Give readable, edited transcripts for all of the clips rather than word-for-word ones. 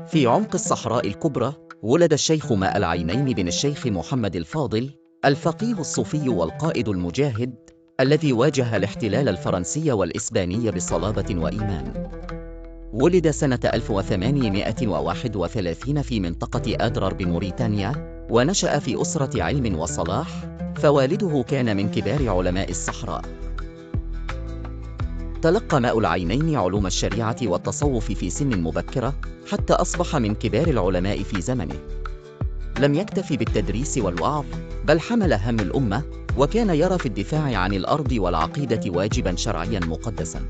في عمق الصحراء الكبرى، ولد الشيخ ماء العينين بن الشيخ محمد الفاضل، الفقيه الصوفي والقائد المجاهد، الذي واجه الاحتلال الفرنسي والإسباني بصلابة وإيمان. ولد سنة 1831 في منطقة أدرر بموريتانيا، ونشأ في أسرة علم وصلاح، فوالده كان من كبار علماء الصحراء. تلقى ماء العينين علوم الشريعة والتصوف في سن مبكرة، حتى أصبح من كبار العلماء في زمنه. لم يكتف بالتدريس والوعظ، بل حمل هم الأمة، وكان يرى في الدفاع عن الأرض والعقيدة واجباً شرعياً مقدساً.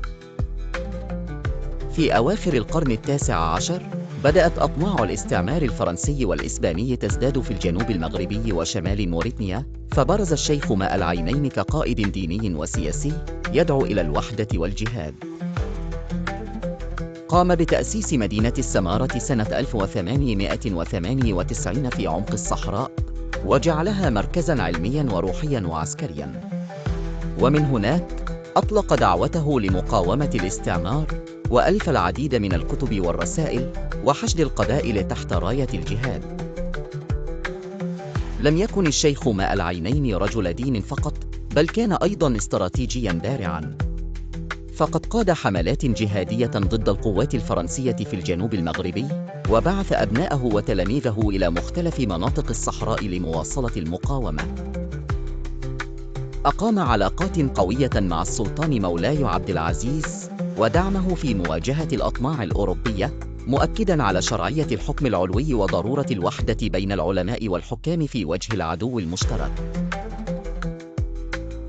في أواخر القرن التاسع عشر، بدأت أطماع الاستعمار الفرنسي والإسباني تزداد في الجنوب المغربي وشمال موريتانيا، فبرز الشيخ ماء العينين كقائد ديني وسياسي يدعو إلى الوحدة والجهاد. قام بتأسيس مدينة السمارة سنة 1898 في عمق الصحراء، وجعلها مركزاً علمياً وروحياً وعسكرياً. ومن هناك أطلق دعوته لمقاومة الاستعمار، وألف العديد من الكتب والرسائل، وحشد القبائل تحت راية الجهاد. لم يكن الشيخ ماء العينين رجل دين فقط، بل كان أيضاً استراتيجياً بارعاً. فقد قاد حملات جهادية ضد القوات الفرنسية في الجنوب المغربي، وبعث أبناءه وتلاميذه إلى مختلف مناطق الصحراء لمواصلة المقاومة. أقام علاقات قوية مع السلطان مولاي عبد العزيز، ودعمه في مواجهة الأطماع الأوروبية، مؤكداً على شرعية الحكم العلوي وضرورة الوحدة بين العلماء والحكام في وجه العدو المشترك.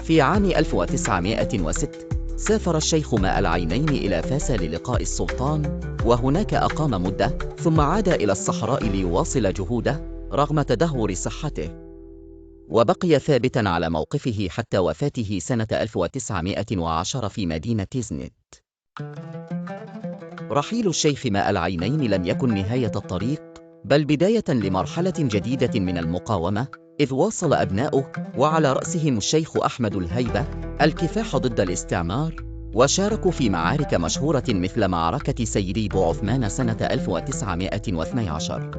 في عام 1906 سافر الشيخ ماء العينين إلى فاس للقاء السلطان، وهناك أقام مدة، ثم عاد إلى الصحراء ليواصل جهوده رغم تدهور صحته. وبقي ثابتاً على موقفه حتى وفاته سنة 1910 في مدينة زنيت. رحيل الشيخ ماء العينين لم يكن نهاية الطريق، بل بداية لمرحلة جديدة من المقاومة، إذ واصل أبناؤه، وعلى رأسهم الشيخ أحمد الهيبة، الكفاح ضد الاستعمار، وشاركوا في معارك مشهورة مثل معركة سيدي بوعثمان سنة 1912.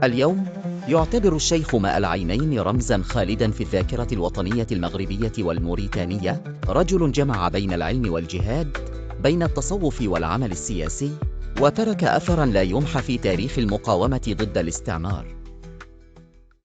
اليوم يعتبر الشيخ ماء العينين رمزاً خالداً في الذاكرة الوطنية المغربية والموريتانية، رجل جمع بين العلم والجهاد، بين التصوف والعمل السياسي، وترك أثراً لا يمحى في تاريخ المقاومة ضد الاستعمار.